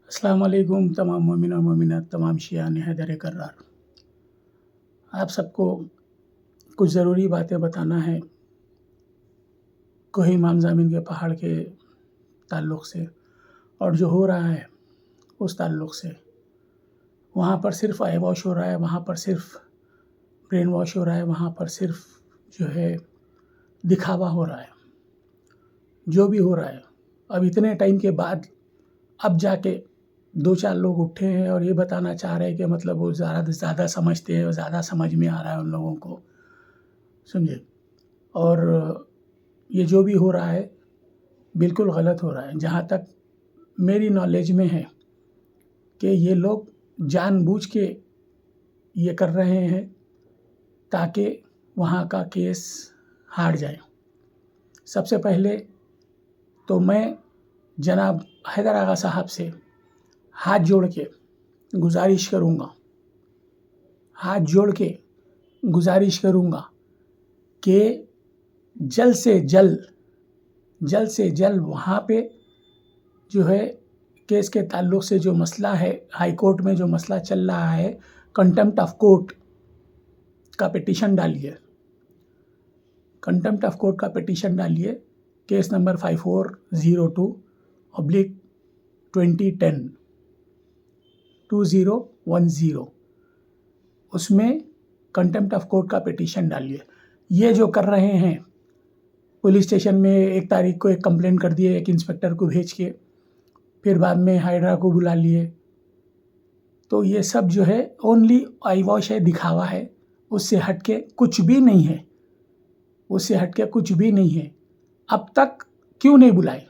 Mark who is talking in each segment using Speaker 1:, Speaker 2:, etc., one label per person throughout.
Speaker 1: अस्सलाम वालेकुम तमाम मोमिन और मोमिनात, तमाम शियान हैदर कर्रार। आप सबको कुछ ज़रूरी बातें बताना है कोही इमाम ज़मीन के पहाड़ के ताल्लुक़ से, और जो हो रहा है उस ताल्लुक़ से। वहाँ पर सिर्फ़ आई वॉश हो रहा है, वहाँ पर सिर्फ़ ब्रेन वॉश हो रहा है, वहाँ पर सिर्फ़ जो है दिखावा हो रहा है। जो भी हो रहा है, अब इतने टाइम के बाद अब जाके 2-4 लोग उठे हैं और ये बताना चाह रहे हैं कि मतलब वो ज़्यादा समझते हैं और ज़्यादा समझ में आ रहा है उन लोगों को, समझे। और ये जो भी हो रहा है बिल्कुल गलत हो रहा है। जहाँ तक मेरी नॉलेज में है कि ये लोग जानबूझ के ये कर रहे हैं ताकि वहाँ का केस हार जाए। सबसे पहले तो मैं जनाब हैदर आगा साहब से हाथ जोड़ के गुजारिश करूँगा कि जल्द से जल्द वहाँ पे जो है केस के ताल्लुक़ से जो मसला है, हाई कोर्ट में जो मसला चल रहा है, कंटेम्प्ट ऑफ कोर्ट का पिटीशन डालिए। कंटेम्प्ट ऑफ कोर्ट का पिटीशन डालिए, केस नंबर 5402/2010 उसमें कंटेम्प्ट ऑफ कोर्ट का पिटीशन डालिए। ये जो कर रहे हैं, पुलिस स्टेशन में 1 तारीख को एक कंप्लेंट कर दिए, एक इंस्पेक्टर को भेज के, फिर बाद में हाइड्रा को बुला लिए। तो ये सब जो है ओनली आई वॉश है, दिखावा है, उससे हट के कुछ भी नहीं है। अब तक क्यों नहीं बुलाए?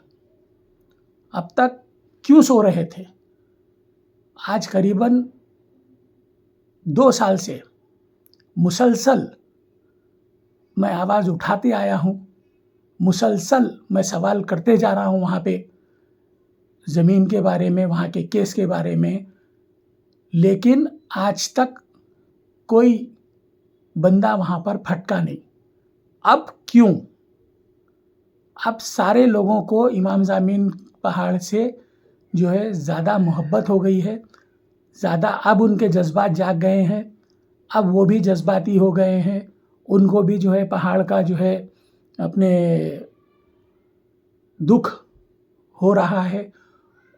Speaker 1: अब तक क्यों सो रहे थे? आज करीबन 2 साल से मुसलसल मैं आवाज़ उठाते आया हूँ, मुसलसल मैं सवाल करते जा रहा हूँ वहाँ पे ज़मीन के बारे में, वहाँ के केस के बारे में, लेकिन आज तक कोई बंदा वहाँ पर फटका नहीं। अब क्यों? अब सारे लोगों को इमाम ज़मीन पहाड़ से जो है ज़्यादा मोहब्बत हो गई है, ज़्यादा अब उनके जज्बात जाग गए हैं, अब वो भी जज्बाती हो गए हैं। उनको भी जो है पहाड़ का जो है अपने दुख हो रहा है,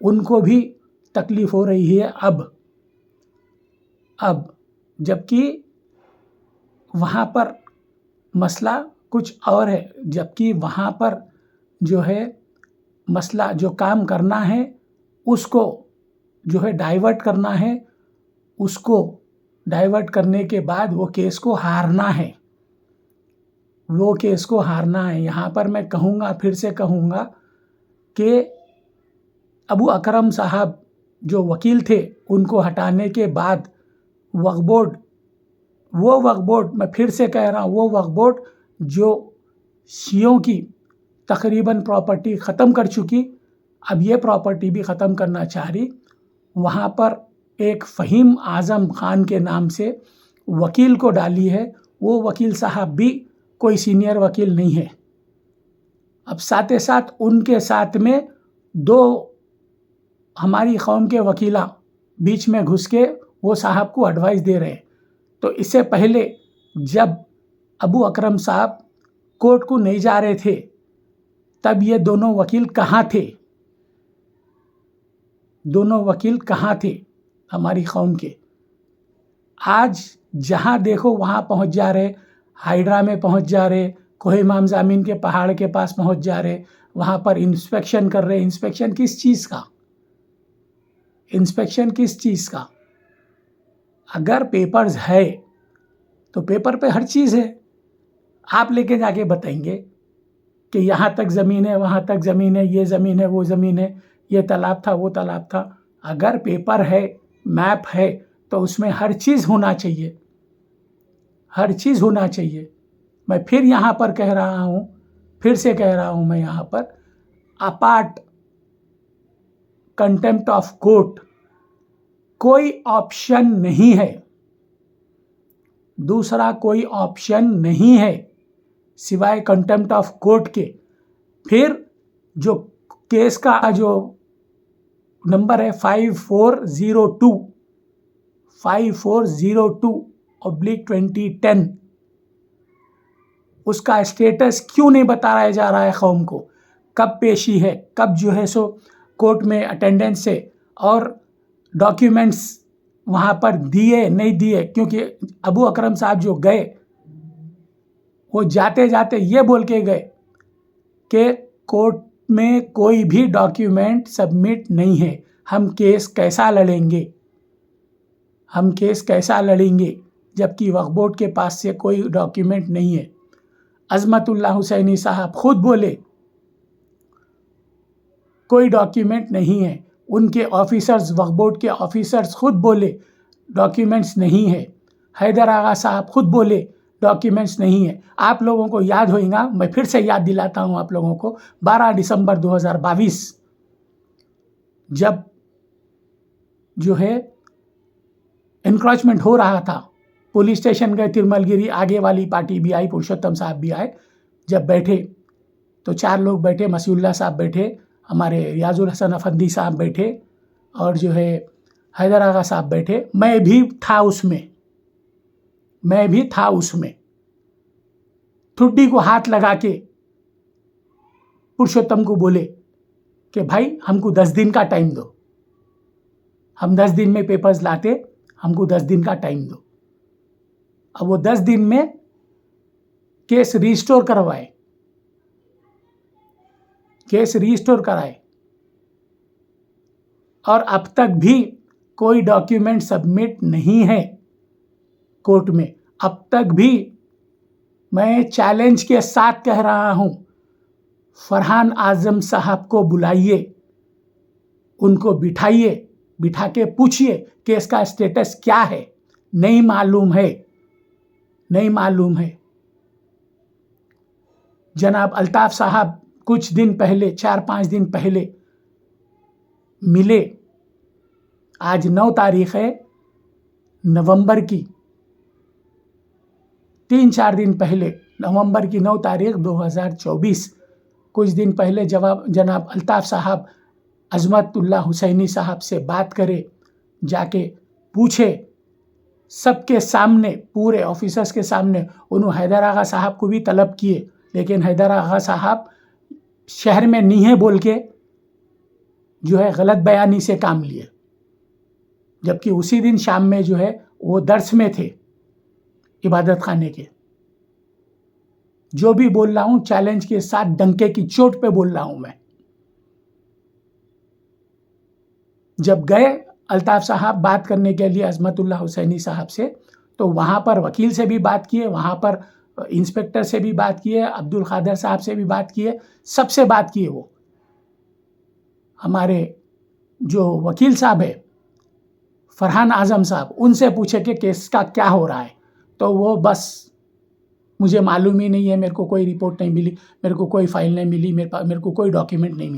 Speaker 1: उनको भी तकलीफ़ हो रही है अब जबकि वहाँ पर मसला कुछ और है। जबकि वहाँ पर जो है मसला, जो काम करना है उसको जो है डाइवर्ट करना है, उसको डाइवर्ट करने के बाद वो केस को हारना है, यहाँ पर मैं कहूँगा, फिर से कहूँगा कि अबू अकरम साहब जो वकील थे, उनको हटाने के बाद वक्फ बोर्ड, मैं फिर से कह रहा हूँ, वो वक्फ बोर्ड जो शियों की तकरीबन प्रॉपर्टी ख़त्म कर चुकी, अब ये प्रॉपर्टी भी ख़त्म करना चाह रही। वहाँ पर एक फ़हीम आज़म ख़ान के नाम से वकील को डाली है, वो वकील साहब भी कोई सीनियर वकील नहीं है। अब साथ ही साथ उनके साथ में 2 हमारी कौम के वकीला बीच में घुस के वो साहब को एडवाइस दे रहे हैं। तो इससे पहले जब अबू अकरम साहब कोर्ट को नहीं जा रहे थे, तब ये दोनों वकील कहाँ थे हमारी कौम के? आज जहाँ देखो वहाँ पहुँच जा रहे, हाइड्रा में पहुँच जा रहे, कोहे इमाम ज़मीन के पहाड़ के पास पहुँच जा रहे, वहाँ पर इंस्पेक्शन कर रहे। इंस्पेक्शन किस चीज़ का? अगर पेपर्स है तो पेपर पे हर चीज़ है। आप लेके जाके बताएंगे कि यहाँ तक ज़मीन है, वहाँ तक ज़मीन है, ये ज़मीन है, वो ज़मीन है, ये तालाब था, वो तालाब था। अगर पेपर है, मैप है, तो उसमें हर चीज़ होना चाहिए। मैं फिर यहाँ पर कह रहा हूँ, मैं यहाँ पर अपार्ट कंटेम्प्ट ऑफ कोर्ट कोई ऑप्शन नहीं है, दूसरा कोई ऑप्शन नहीं है सिवाय कंटेम्प्ट ऑफ कोर्ट के। फिर जो केस का जो नंबर है 5402/2010। उसका स्टेटस क्यों नहीं बताया जा रहा है कौम को, कब पेशी है, कब जो है सो कोर्ट में अटेंडेंस है, और डॉक्यूमेंट्स वहाँ पर दिए नहीं दिए। क्योंकि अबू अकरम साहब जो गए वो जाते जाते ये बोल के गए कि कोर्ट में कोई भी डॉक्यूमेंट सबमिट नहीं है, हम केस कैसा लड़ेंगे, हम केस कैसा लड़ेंगे, जबकि वक्फ बोर्ड के पास से कोई डॉक्यूमेंट नहीं है। अजमतुल्लाह हुसैनी साहब खुद बोले कोई डॉक्यूमेंट नहीं है, उनके ऑफिसर्स, वक्फ बोर्ड के ऑफिसर्स खुद बोले डॉक्यूमेंट्स नहीं है। हैदर आगा साहब खुद बोले डॉक्यूमेंट्स नहीं है। आप लोगों को याद होगा, मैं फिर से याद दिलाता हूं आप लोगों को, 12 दिसंबर 2022 जब जो है इंक्रोचमेंट हो रहा था, पुलिस स्टेशन गए तिरमलगिरी, आगे वाली पार्टी भी आई, पुरुषोत्तम साहब भी आए। जब बैठे तो 4 लोग बैठे, मसीउल्लाह साहब बैठे, हमारे रियाजुल हसन अफंदी साहब बैठे, और जो है हैदर आगा साहब बैठे। मैं भी था उसमें। ठुड्डी को हाथ लगा के पुरुषोत्तम को बोले कि भाई हमको 10 दिन का टाइम दो, हम 10 दिन में पेपर्स लाते, हमको 10 दिन का टाइम दो। अब वो 10 दिन में केस रिस्टोर कराए, और अब तक भी कोई डॉक्यूमेंट सबमिट नहीं है कोर्ट में। अब तक भी मैं चैलेंज के साथ कह रहा हूं, फरहान आजम साहब को बुलाइए, उनको बिठा के पूछिए कि इसका स्टेटस क्या है। नहीं मालूम है। जनाब अल्ताफ साहब कुछ दिन पहले, 4-5 दिन पहले मिले। आज 9 तारीख है नवंबर की, 3-4 दिन पहले, नवंबर की 9 तारीख 2024, कुछ दिन पहले जनाब अल्ताफ साहब अजमतुल्लाह हुसैनी साहब से बात करे, जाके पूछे सबके सामने, पूरे ऑफिसर्स के सामने। उन्होंने हैदर आगा साहब को भी तलब किए, लेकिन हैदर आगा साहब शहर में नहीं है बोल के जो है गलत बयानी से काम लिए, जबकि उसी दिन शाम में जो है वो दर्स में थे, इबादत खाने के। जो भी बोल रहा हूं चैलेंज के साथ, डंके की चोट पे बोल रहा हूं मैं। जब गए अल्ताफ साहब बात करने के लिए अजमतुल्लाह हुसैनी साहब से, तो वहां पर वकील से भी बात किए, वहां पर इंस्पेक्टर से भी बात किए, अब्दुल खादर साहब से भी बात किए, सबसे बात किए। वो हमारे जो वकील साहब है फरहान आजम साहब, उनसे पूछे कि केस का क्या हो रहा है, तो वो बस मुझे मालूम ही नहीं है, मेरे को कोई रिपोर्ट नहीं मिली, मेरे को कोई फाइल नहीं मिली, मेरे को कोई डॉक्यूमेंट नहीं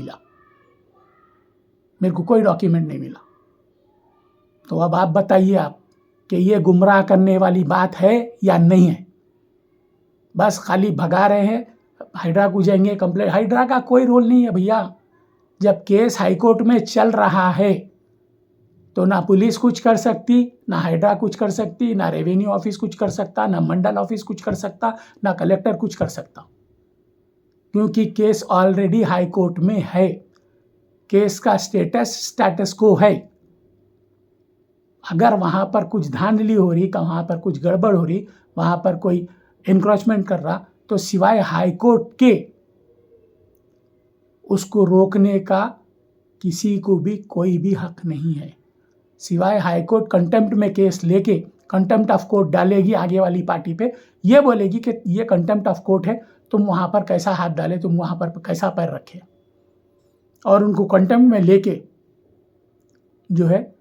Speaker 1: मिला। तो अब आप बताइए आप कि ये गुमराह करने वाली बात है या नहीं है। बस खाली भगा रहे हैं, हाइड्रा को जाएंगे कंप्लेंट। हाइड्रा का कोई रोल नहीं है भैया। जब केस हाईकोर्ट में चल रहा है तो ना पुलिस कुछ कर सकती, ना हाइड्रा कुछ कर सकती, ना रेवेन्यू ऑफिस कुछ कर सकता, ना मंडल ऑफिस कुछ कर सकता, ना कलेक्टर कुछ कर सकता, क्योंकि केस ऑलरेडी हाई कोर्ट में है। केस का स्टेटस को है। अगर वहां पर कुछ धांधली हो रही, वहां पर कुछ गड़बड़ हो रही, वहां पर कोई इंक्रोचमेंट कर रहा, तो सिवाय हाई कोर्ट के उसको रोकने का किसी को भी कोई भी हक नहीं है। सिवाय हाई कोर्ट कंटेम्प्ट में केस लेके कंटेम्प्ट ऑफ कोर्ट डालेगी आगे वाली पार्टी पे, ये बोलेगी कि ये कंटेम्प्ट ऑफ कोर्ट है, तुम वहां पर कैसा हाथ डाले, तुम वहां पर कैसा पैर रखे, और उनको कंटेम्प्ट में लेके जो है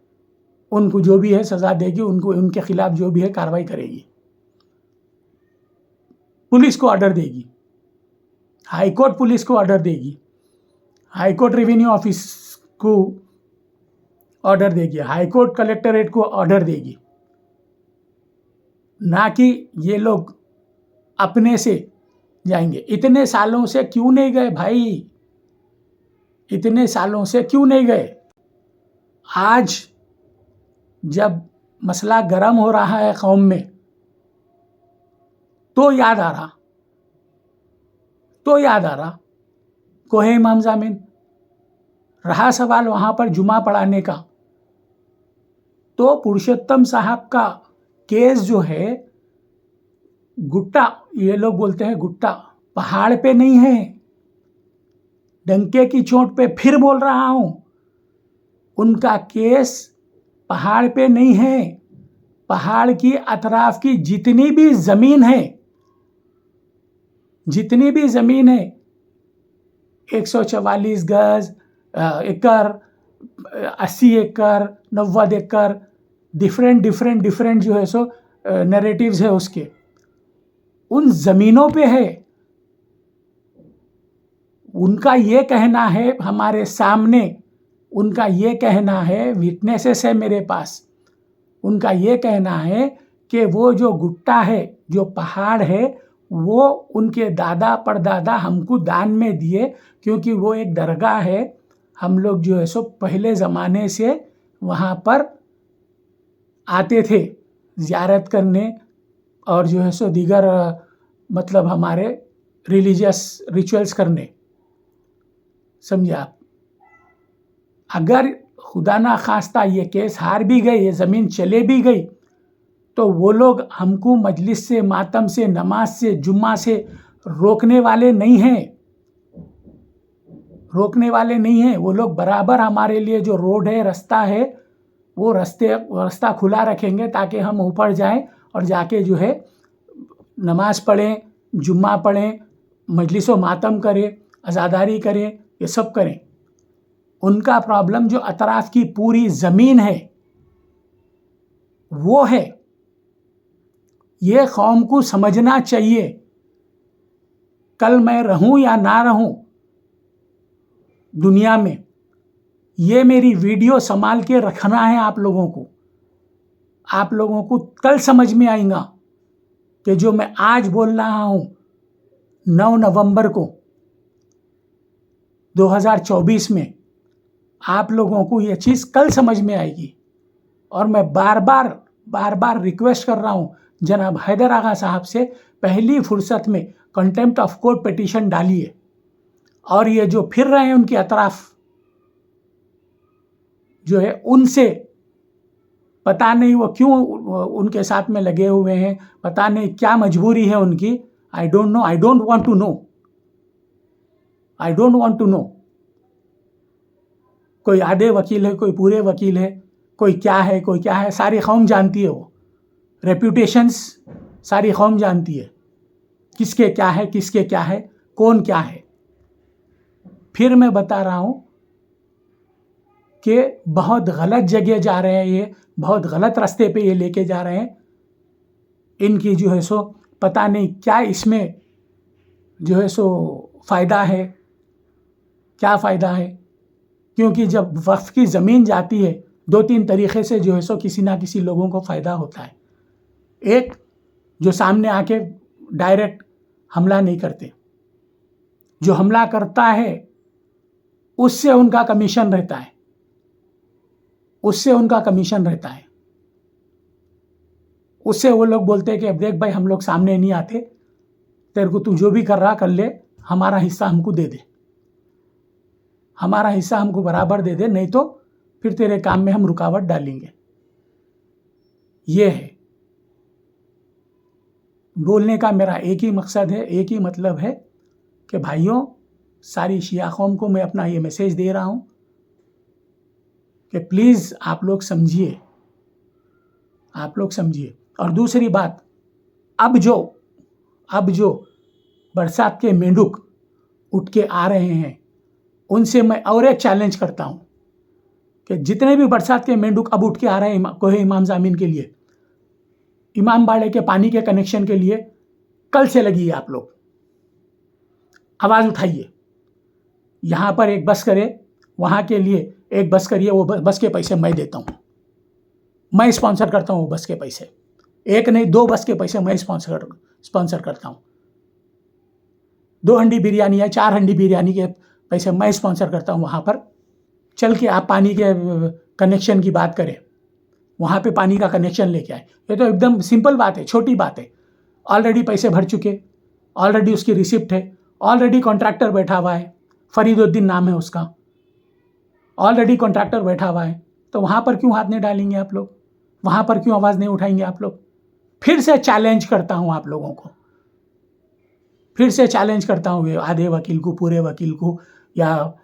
Speaker 1: उनको जो भी है सजा देगी, उनको उनके खिलाफ जो भी है कार्रवाई करेगी, पुलिस को ऑर्डर देगी, हाई कोर्ट पुलिस को ऑर्डर देगी, हाई कोर्ट रेवेन्यू ऑफिस को ऑर्डर देगी, हाई कोर्ट कलेक्टरेट को ऑर्डर देगी। ना कि ये लोग अपने से जाएंगे। इतने सालों से क्यों नहीं गए भाई, इतने सालों से क्यों नहीं गए? आज जब मसला गर्म हो रहा है कौम में, तो याद आ रहा कोहे इमाम ज़ामिन। रहा सवाल वहाँ पर जुमा पढ़ाने का, तो पुरुषोत्तम साहब का केस जो है गुट्टा, ये लोग बोलते हैं गुट्टा, पहाड़ पे नहीं है। डंके की चोट पे फिर बोल रहा हूं, उनका केस पहाड़ पे नहीं है। पहाड़ की अतराफ की जितनी भी जमीन है 144 गज, एकड़, 80 एकड़, 90 एकड़, डिफरेंट जो है सो नैरेटिव्स है उसके, उन जमीनों पे है। उनका ये कहना है हमारे सामने, उनका ये कहना है, विटनेसेस है मेरे पास, उनका ये कहना है कि वो जो गुट्टा है, जो पहाड़ है, वो उनके दादा परदादा हमको दान में दिए, क्योंकि वो एक दरगाह है। हम लोग जो है सो पहले ज़माने से वहाँ पर आते थे ज़ियारत करने, और जो है सो दीगर मतलब हमारे रिलीजियस रिचुअल्स करने। समझे आप? अगर खुदा ना खास्ता ये केस हार भी गए, ये ज़मीन चले भी गई, तो वो लोग हमको मजलिस से, मातम से, नमाज से, जुम्मा से रोकने वाले नहीं हैं। वो लोग बराबर हमारे लिए जो रोड है, रास्ता है, वो रास्ता खुला रखेंगे ताकि हम ऊपर जाएं और जाके जो है नमाज पढ़ें, जुम्मा पढ़ें, मजलिस व मातम करें, अज़ादारी करें, ये सब करें। उनका प्रॉब्लम जो अतराफ की पूरी ज़मीन है वो है। ये कौम को समझना चाहिए। कल मैं रहूं या ना रहूं दुनिया में, ये मेरी वीडियो संभाल के रखना है आप लोगों को। आप लोगों को कल समझ में आएगा कि जो मैं आज बोल रहा हूं 9 नवंबर को 2024 में, आप लोगों को ये चीज़ कल समझ में आएगी। और मैं बार बार रिक्वेस्ट कर रहा हूं जनाब हैदर आगा साहब से, पहली फुर्सत में कंटेम्प्ट ऑफ कोर्ट पिटीशन डालिए। और ये जो फिर रहे हैं उनके अतराफ जो है, उनसे पता नहीं वो क्यों उनके साथ में लगे हुए हैं, पता नहीं क्या मजबूरी है उनकी। I don't know, I don't want to know. कोई आधे वकील है, कोई पूरे वकील है, कोई क्या है, सारी कौम जानती है। वो रेप्यूटेशंस सारी कौम जानती है, किसके क्या है, कौन क्या है। फिर मैं बता रहा हूं कि बहुत गलत जगह जा रहे हैं, ये बहुत गलत रास्ते पे ये लेके जा रहे हैं। इनकी जो है सो पता नहीं क्या इसमें जो है सो फ़ायदा है, क्या फ़ायदा है। क्योंकि जब वक्फ की ज़मीन जाती है, 2-3 तरीक़े से जो है सो किसी ना किसी लोगों को फ़ायदा होता है। एक, जो सामने आके डायरेक्ट हमला नहीं करते, जो हमला करता है उससे उनका कमीशन रहता है, उससे वो लोग बोलते हैं कि अब देख भाई, हम लोग सामने नहीं आते, तेरे को तू जो भी कर रहा कर ले, हमारा हिस्सा हमको दे दे, हमारा हिस्सा हमको बराबर दे दे, नहीं तो फिर तेरे काम में हम रुकावट डालेंगे। ये है बोलने का मेरा एक ही मकसद है, एक ही मतलब है कि भाइयों, सारी शिया कौम को मैं अपना ये मैसेज दे रहा हूं कि प्लीज़ आप लोग समझिए। और दूसरी बात, अब जो बरसात के मेंढक उठ के आ रहे हैं, उनसे मैं और एक चैलेंज करता हूं कि जितने भी बरसात के मेंढक अब उठ के आ रहे हैं कोहे इमाम ज़ामिन के लिए, इमाम बाड़े के पानी के कनेक्शन के लिए, कल से लगिए आप लोग, आवाज़ उठाइए। यहाँ पर एक बस करे, वहाँ के लिए एक बस करिए, वो बस के पैसे मैं देता हूँ, मैं स्पॉन्सर करता हूँ वो बस के पैसे। एक नहीं, 2 बस के पैसे मैं स्पॉन्सर करता हूँ। 2 हंडी बिरयानी या 4 हंडी बिरयानी के पैसे मैं स्पॉन्सर करता हूँ। वहाँ पर चल के आप पानी के कनेक्शन की बात करें, वहाँ पे पानी का कनेक्शन लेके आए। ये तो एकदम सिंपल बात है, छोटी बात है। ऑलरेडी पैसे भर चुके, ऑलरेडी उसकी रिसिप्ट है, ऑलरेडी कॉन्ट्रैक्टर बैठा हुआ है, फरीदुद्दीन नाम है उसका, ऑलरेडी कॉन्ट्रैक्टर बैठा हुआ है। तो वहाँ पर क्यों हाथ नहीं डालेंगे आप लोग? वहाँ पर क्यों आवाज़ नहीं उठाएंगे आप लोग? फिर से चैलेंज करता हूँ आप लोगों को, फिर से चैलेंज करता हूँ आधे वकील को, पूरे वकील को, या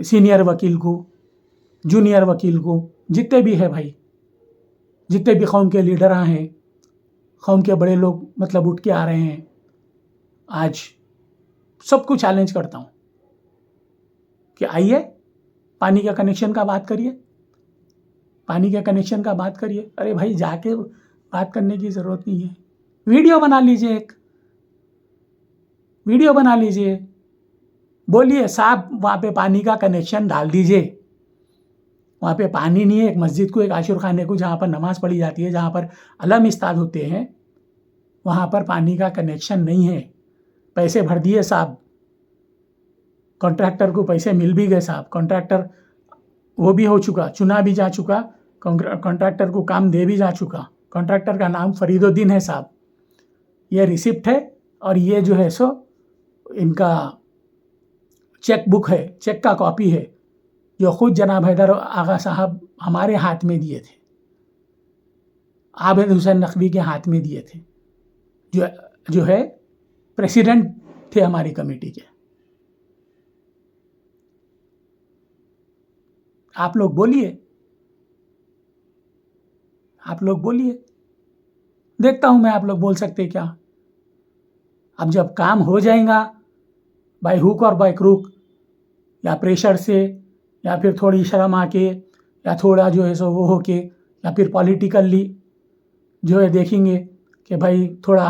Speaker 1: सीनियर वकील को, जूनियर वकील को, जितने भी है भाई, जितने भी कौम के लीडर हैं, कौम के बड़े लोग मतलब उठ के आ रहे हैं आज, सबको चैलेंज करता हूँ कि आइए पानी का कनेक्शन का बात करिए, पानी के कनेक्शन का बात करिए। अरे भाई जाके बात करने की ज़रूरत नहीं है, वीडियो बना लीजिए, एक वीडियो बना लीजिए, बोलिए साहब वहाँ पे पानी का कनेक्शन डाल दीजिए। वहाँ पे पानी नहीं है, एक मस्जिद को, एक आशुर खाने को, जहाँ पर नमाज़ पढ़ी जाती है, जहाँ पर अलम इस्ताद होते हैं, वहाँ पर पानी का कनेक्शन नहीं है। पैसे भर दिए साहब, कॉन्ट्रैक्टर को पैसे मिल भी गए साहब, कॉन्ट्रैक्टर वो भी हो चुका, चुना भी जा चुका, कॉन्ट्रैक्टर को काम दे भी जा चुका। कॉन्ट्रैक्टर का नाम फरीदुद्दीन है साहब। ये रिसिप्ट है और ये जो है सो इनका चेक बुक है, चेक का कॉपी है, जो खुद जनाब हैदर आगा साहब हमारे हाथ में दिए थे, आबिद हुसैन नकवी के हाथ में दिए थे, जो है प्रेसिडेंट थे हमारी कमेटी के। आप लोग बोलिए, आप लोग बोलिए, देखता हूं मैं आप लोग बोल सकते क्या। अब जब काम हो जाएगा बाय हुक और बाय क्रूक, या प्रेशर से, या फिर थोड़ी शर्म आके, या थोड़ा जो है सो वो होके, या फिर पॉलिटिकली जो है देखेंगे कि भाई थोड़ा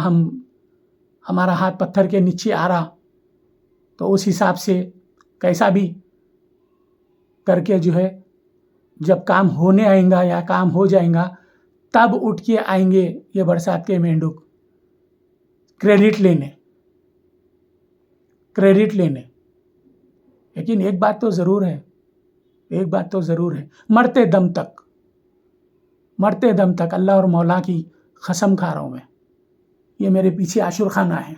Speaker 1: हमारा हाथ पत्थर के नीचे आ रहा, तो उस हिसाब से कैसा भी करके जो है जब काम होने आएगा या काम हो जाएगा, तब उठ के आएंगे ये बरसात के मेंढक क्रेडिट लेने। लेकिन एक बात तो ज़रूर है, एक बात तो ज़रूर है, मरते दम तक अल्लाह और मौला की कसम खा रहा हूँ मैं, ये मेरे पीछे आशुर खाना है,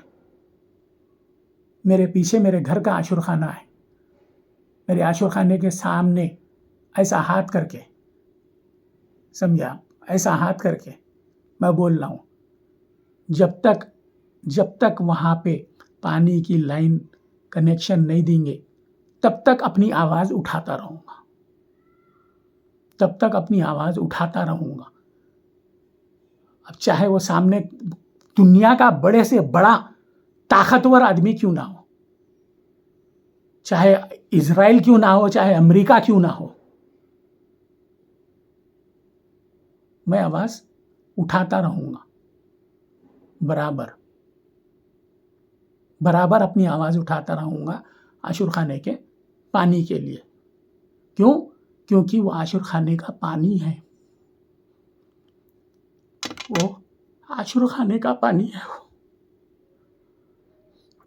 Speaker 1: मेरे पीछे मेरे घर का आशुर खाना है। मेरे आशुर खाने के सामने ऐसा हाथ करके, समझा, ऐसा हाथ करके मैं बोल रहा हूँ, जब तक वहाँ पे पानी की लाइन कनेक्शन नहीं देंगे, तब तक अपनी आवाज़ उठाता रहूँगा, तब तक अपनी आवाज़ उठाता रहूँगा। अब चाहे वो सामने दुनिया का बड़े से बड़ा ताकतवर आदमी क्यों ना हो, चाहे इजराइल क्यों ना हो, चाहे अमेरिका क्यों ना हो, मैं आवाज़ उठाता रहूँगा, बराबर अपनी आवाज़ उठाता रहूँगा आशुर खाने के पानी के लिए। क्यों? क्योंकि वो आशुर खाने का पानी है, वो आशुर खाने का पानी है वो।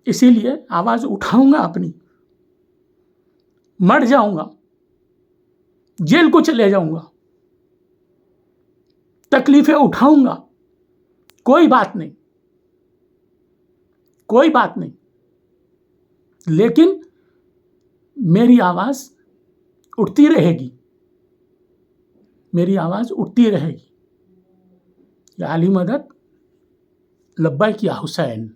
Speaker 1: इसीलिए आवाज़ उठाऊंगा अपनी, मर जाऊंगा, जेल को चले जाऊंगा, तकलीफें उठाऊंगा, कोई बात नहीं, लेकिन मेरी आवाज़ उठती रहेगी, मेरी आवाज़ उठती रहेगी। या अली मदद, लब्बैक या हुसैन।